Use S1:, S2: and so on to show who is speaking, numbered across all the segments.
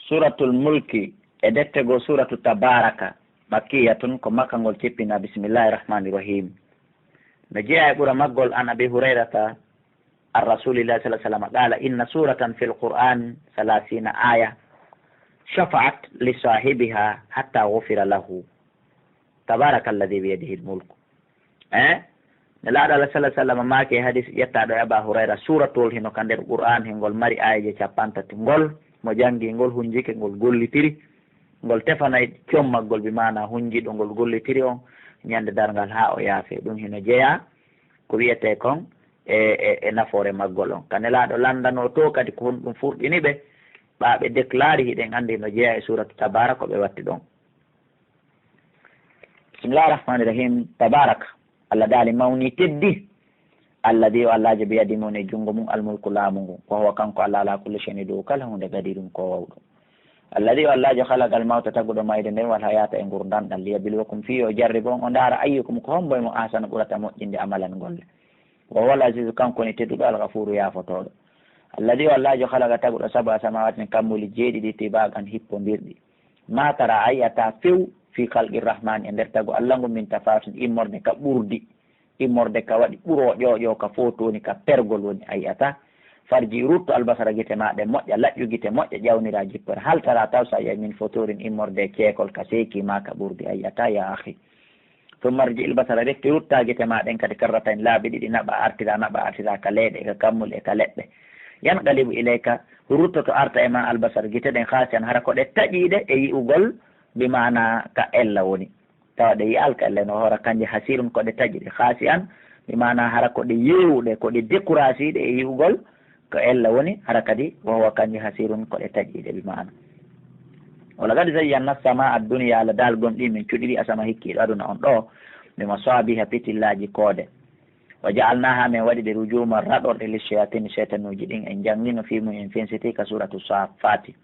S1: suratul mulki e dettego suratu tabaraka makkiyatun ko makkangol cippina bisimillahi rahmani rahim. no jeeya e ɓura maggol an abi hurairata an rasulillahi sallah sallam qala inna suratan fi lquran 30 aya shafaat li sahibiha hatta gufira lahu tabaraka alladi biyadihi lmulku. nelaɗo Allah sallah sallam maake hadis ƴettaɗo e aba hurayra suratol hino ka nder qur'an hengol mari ayaje 50 ngol mo jangi ngol hunjike ngol gollitiri ngol tefanay commaggol bi mana hunjiɗo ngol gollitiri on ñande dargal ha o yaafe ɗum hino jeeya ko wiyete kon e nafoore maggol on ka nelaɗo landano to kadi ko ɗum furɗini ɓe ɓaɓe déclare hiɗen andi no jeeya e suratu tabaraka ɓe watti ɗon. bisimillahi rahmani rahim. tabaraka Allah daali mawni teddi alladi o allajo biyadi mum e junngo mum almulku laamu ngu ko howa kanko Allah ala kulli shay'in dow kala hunde gadi ɗum ko wawɗum. alladi o allajo halagal mawta taguɗo mayde nden wal hayata e gurdanɗal liyabluwakum fi o jarri bon o ndaara ayyukum ko homboye mo asana ɓurata moƴƴinde amalan golle wo wal azizu kanko ni tedduɗo algafuru yafotoɗo. alladi o allajo halaga taguɗo saba samawati kammuli jeeɗiɗi tibagan hippodirɗi ma tara ayyata few fi kalqi rahmani e nder tagu Allah ngu min tafatun immorde ka ɓurdi immorde ka waɗi ɓuro ƴoƴo ka fotoni ka pergol woni ayyata farji rutto albasara guite maɗe moƴƴa laƴƴu guite moƴƴa ƴawnira jippere haltara taw sa yiya min fotorin immorde ceekol ka seeki ma ka ɓurdi ayyata ya ahi to marji albasara rekki rutta guite maɗen kadi karrata en laabi ɗiɗi naɓa artira ka leyɗe ka kammul e ka leɗɗe yan qalibu ilayka ruttoto arta e ma albasara guite ɗen haasiyan hara ko ɗe taƴiɗe e yi'ugol bimana ka ella woni tawa ɗe yiyal ka ella no hoora kanje hasirun koɗe taƴiɗe haasi an bimana hara koɗe yewɗe koɗe découragé ɗe e yi'ugol ko ella woni hara kadi wowa kanje hasirun koɗe taƴiɗe bimana wala kadi zayyanna sama adduniya Allah dal gonɗi min cuɗiri asama hikkiɗo aduna on ɗo mimo soabiha pitillaji koode wa jaalnaha min waɗi ɗe rujuma raɗorɗe lishayatin cheytanuji ɗin en jangino fimum en finsiti ka suratu safati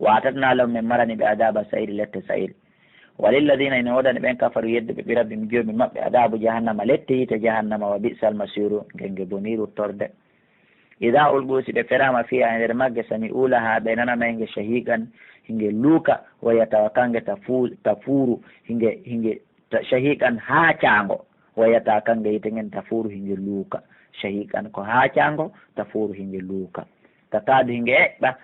S1: watatna lahum min marani ɓe adaba sayri lette sayri walilladina ina wodani ɓen kafaru yedde ɓe ɓirabɓe mi joomi maɓɓe adabu jahannama lette yite jahannama wa bisal masiru genge boniru torde ida ulɓusi ɓe ferama fiya e nder magge sami ulaha ɓe nananayge shahiqan hinge luuka wayatawa kange ta fuuru hinge shahiqan haacango wayata kange yite gen ta fuuru hinge luuka shahiqan ko haacango ta fuuru hinge luuka tatadu hinge eɓɓa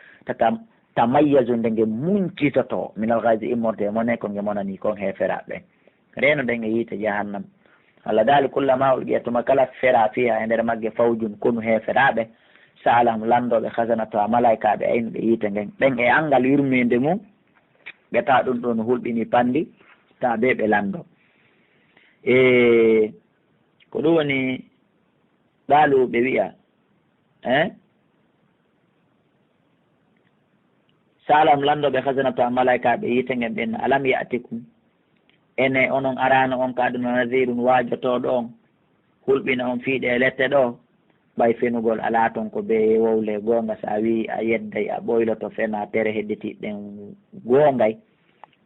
S1: tamayyazu nde nge muncitoto minal gaysi immorde mone ko nge monani kon he feraɓe reno nde nge yiite jahannam Allah daali kullama ulqiyatuma kala fera fiha e nder magge fawjun konu he feraɓe saalahum landoɓe hasanatu a malaikaɓe ayno ɓe yiite ngen ɓen e angal yurmede mum ɓe tawa ɗum ɗo no hulɓini pandi tawa ɓe ɓe lando ko ɗum woni ɗaalu ɓe wiya salam landoɓe hasanatu a malaikaɓe yiite ngen ɓen alam yatikum ene onon arano on ka aduna nadirun wajotoɗo on hulɓina on fiiɗe e lette ɗo ɓay fenugol ala toon ko be wowle gonga sa wi a yedday a ɓoyloto fena tere hedditiɗen gongay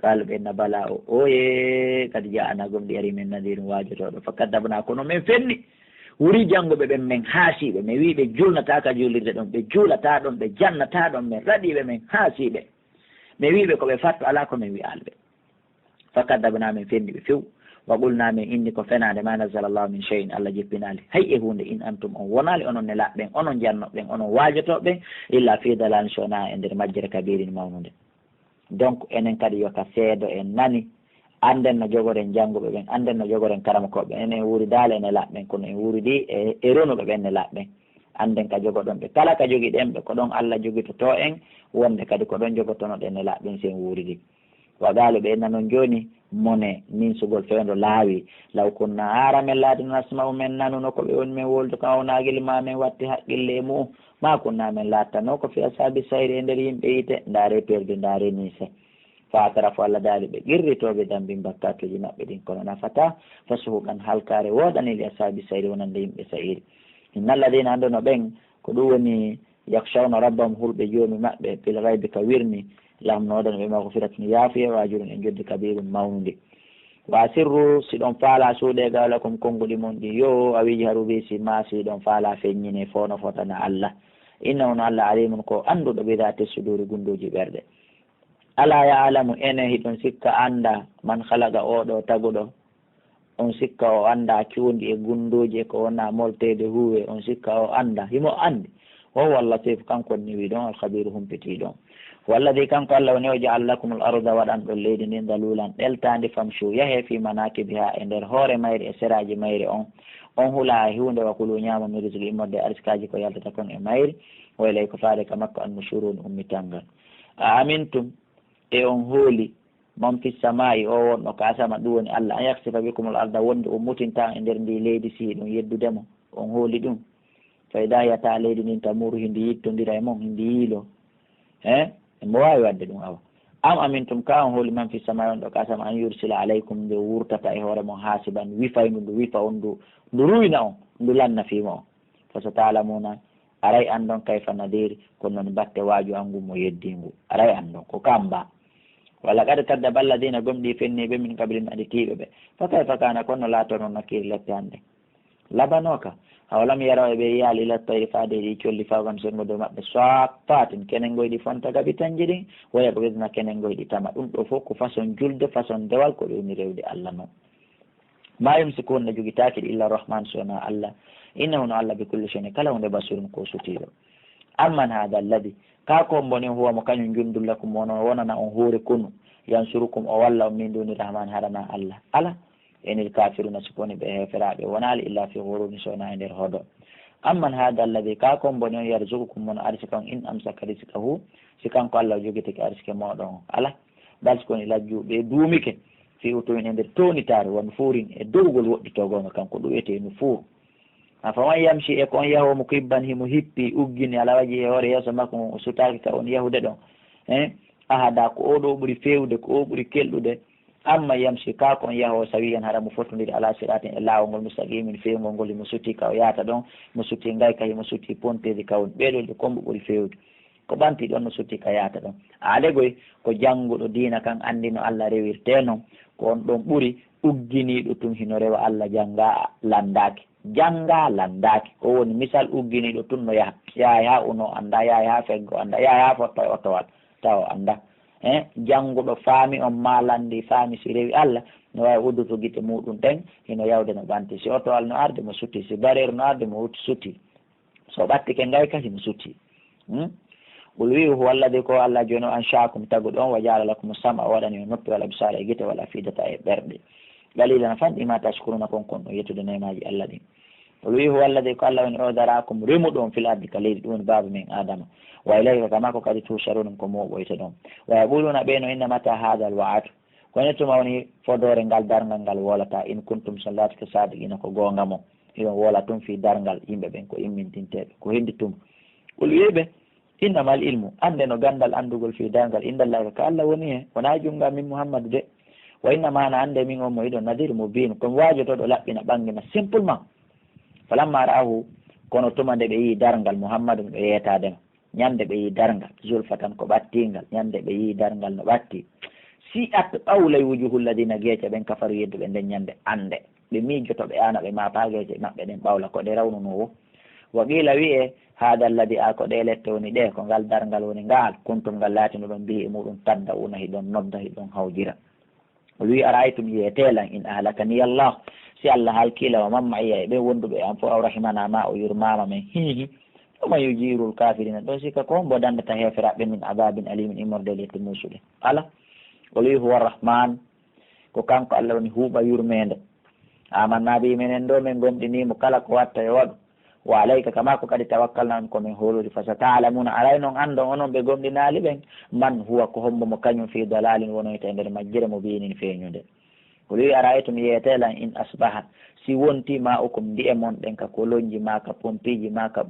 S1: kala ɓenna bala o oye kadi jaanagom ɗi ari min nadirun wajotoɗo fakkat dabna kono min fenni wuri janngoɓe ɓen min haasiɓe mi wi ɓe julnata ka jullirde ɗon ɓe juulata ɗon ɓe jannata ɗon min raɗiɓe min haasiɓe mi wiɓe koɓe fatto ala ko min wiyalɓe fakkat dabna min fendi ɓe few wa qulna min inni ko fenade ma nazzala llahu min cheyin Allah jippinali hay e hunde in antum on wonali onon ne laɓɓen onon jannoɓen onon wajotoɓen illa fi dalal sona e nder majjere kabirin mawnude. donc enen kadi yoka seedo en nani anden no jogoren jannguɓe ɓen anden no jogoren karamakoɓe enen wuuri daala ene laɓɓen kono en wuuridi e ronuɓe ɓen ne laɓɓen anden ka jogoɗon ɓe kala ka jogui ɗen ɓe ko ɗon Allah jogitoto en wonde kadi ko ɗon jogotono ɗen ne laɓɓen sen wuuridi wa gaaluɓe en nanon joni mone min sugol fewndo laawi law kunna ara men laadino asma'u men nanuno ko ɓe woni men woldu ka ownagel ma men watti haqqille e mum ma kunna men lattano ko fi asabi sayri e nder yimɓe yite ndaare perdi ndaare nise fatara fo Allah daali ɓe qirritoɓe dambi bakkatuji maɓɓe ɗin kono nafata fasuhuqan halkare woɗanili asabi sayri wonande yimɓe sayri inna alladina anduno ɓen ko ɗum woni yakshawna rabbahum hulɓe joomi maɓɓe pil gaybe ka wirni lahum no waɗano ɓe magfiratun yaafuye wajurun e joddi kabirun mawnude wa sirru si ɗon faala suuɗe gawlakum konnguɗi mon ɗi yo a wiiji harubi si ma si ɗon faala feññine fono fotana Allah innahu no Allah alimun ko annduɗo ɓe date suduri gunduji ɓerɗe ala ya'lamu ene hiɗon sikka anda man halaga oɗo taguɗo, on sikka o anda cuundi e gunduji ko wona moltede huwe, on sikka o anda himo andi. wa huwa latif kanko niwi ɗon alkhabiru humpiti ɗon. walladi kanko Allah woni o ja'al lakum al arda waɗan ɗon leydi ndin dalulan ɗeltandi famshu yahe fi manakibiha e nder hoore mayri e seraji mayri on hula hunde wa kulu ñama mi risqi immorde arskaji ko yaltata kon e mayri waylay ko faade ka makko an nushurun ummitangal. a amintum e on hooli man fi samai o wonɗo ka asama ɗum woni Allah an yaksifa bikum al arda wonde o mutinta e nder ndi leydi si ɗum yeddudemo on hooli ɗum fayda yata leydi ndin tamuru hindi yittodira e mon hindi yiilo mo wawi wadde ɗum awa. am amintum ka on hooli man fi samai on ɗo ka asama an yursila alaykum nde wurtata e hoore mon hasiban wifaynu ndu wifa on ndu ruyna on ndu lanna fima on fa so talamuna aray an ɗon kayfa nadiri kono noon batte waaju angu mo yeddingu aray an ɗon ko kamba walla kadi kaddaba alladina gomɗi fenniɓe min kabilin aɗitiɓe ɓe fa kayfa kana kono laatono nakkiri lette hande labanoka hawalam yaraw ɓe yaali lattayri faadeji colli fawan sengo dow maɓɓe saffatin kenengoyɗi fonta gaɓi tanji ɗin waya ko wisna kenengoyɗi tama ɗum ɗo fof ko façon julde façon dewal ko ɗowni rewde Allah noon ma yumsikun ne jogitaki illa rahman sona Allah innahu no Allah bi kulli shay'in kala hunde basirun ko sutiɗo. amman hada alladi ka ko mboni huwa mo kañum jundullakum wono wonana on hoore konu yansurukum o walla on min duni rahman harana Allah ala enil kafiruna sukoni ɓe heferaɓe wonali illa fi ghururi sona e nder hoɗo. amman hada alladi ka ko mboni on yarzukukum mono arsika on in amsaka rizqahu si kanko Allah o jogitiki arsike moɗon on ala bal sikoni lajjuɓe duumike fi utumin e nder tonitare won fuurin e dowgol woɗɗitogonga kanko ɗum wiyete no fuur faman yamshi e ko on yahomo kibban himo hippi uggini ala waji e hoore yeeso makko o sutaki ka on yahude ɗon ahada ko oɗo ɓuuri fewde ko o ɓuuri kelɗude. amma yamshi ka ko on yaho sawiyan haɗa mo fottodiri ala siratin e lawol ngol mustaqimin fewgol ngol himo sutti ka o yahata ɗon mo sutti gayka himo sutti ponteji kawon ɓeɗolde kombo ɓuuri fewde ko ɓanti ɗon no sutti ka yahata ɗon. alegoy ko jannguɗo diina kan andi no Allah rewirte noon ko on ɗon ɓuuri ugginiɗo tum hino rewa Allah jangga landaki o woni misal ugginiɗo tun no yaha ha uno anda yaha ha feggo anda yaha ha fotto e ottowal taw anda jannguɗo faami on malandi faami si rewi Allah no wawi udduto guite muɗum ɗen hino yawde no ɓanti si ottowal no arde mo sutti si bareru no arde mo sutti so ɓattike ngayka himo sutti. ɓol wi huwa alladi ko Allah joni o ansha'akum tagu ɗon wa ja'ala lakum sam'a o waɗani noppi wala absara e guite wala fidata e ɓerɗe dalilan fanɗi ma tashkuruna kon ɗo yettude nemaji Allah ɗin. ɓol wi huwa alladi ko Allah woni o darakum remuɗon fil ardi ka leydi ɗum woni baba men adama wa ilayhi kama ko kadi tusharuna ko moɓoyte ɗon wa yaquluna ɓeno inna mata hada al wa'atu kono tuma woni fodore ngal dargal ngal wolata in kuntum sallatika sadiqina ko gonga mo hiɗon wola tum fi dargal yimɓe ɓen ko immintinteɓe ko hendi tum. ɓol wiɓe innamal ilmu ande no gandal andugol fi dargal indallahi ka Allah woni he wona junga min Muhammadu de wa inna mana ande min on mo yiɗon nadir mo bino komi wajotoɗo laɓɓina ɓangina simplement falamma ra'ahu kono tuma nde ɓe yi dargal Muhammadu ɓe yetadema ñande ɓe yi dargal zulfa tan ko ɓattingal ñande ɓe yi dargal no ɓatti si at ɓawlay wujuhul ladina geece ɓen kafaru yedduɓe nden ñande ande ɓe miijotoɓe ana ɓe mata geece maɓɓe ɗen ɓawla ko ɗe rawnunowo wa qila wi'e hada alladi a ko ɗe lette woni ɗe ko ngal dargal woni ngal kuntum ngal laatino ɗon mbihi e muɗum tadda una hiɗon nodda hiɗon hawjira. wi araytum yetelan in ahlakani Allah si Allah halkila wa mamma iya e ɓe wonduɓe an fo aw rahimana ma o yurmama men hihi oma yujirul kafirina ɗon sika ko mbo dandata heferaɓe min adabin alimin immorde lette musuɗe ala. o wi huwa rahman ko kanko Allah woni huuɓa yurmede amannabi menen ɗo min gomɗinimo kala ko watta e waɗu wa alayka kama ko kadi tawakkalna komin holori fa sata'lamuna alay noon andon onon ɓe gomɗinali ɓen man huwa ko hombo mo kañum fi dalalin wonoyta e nder majjire mo binin feeñude. o wi araytum yetelan in asbaha si wonti ma ukum ndi'e mon ɗen ka kolonji ma ka pompiji ma ka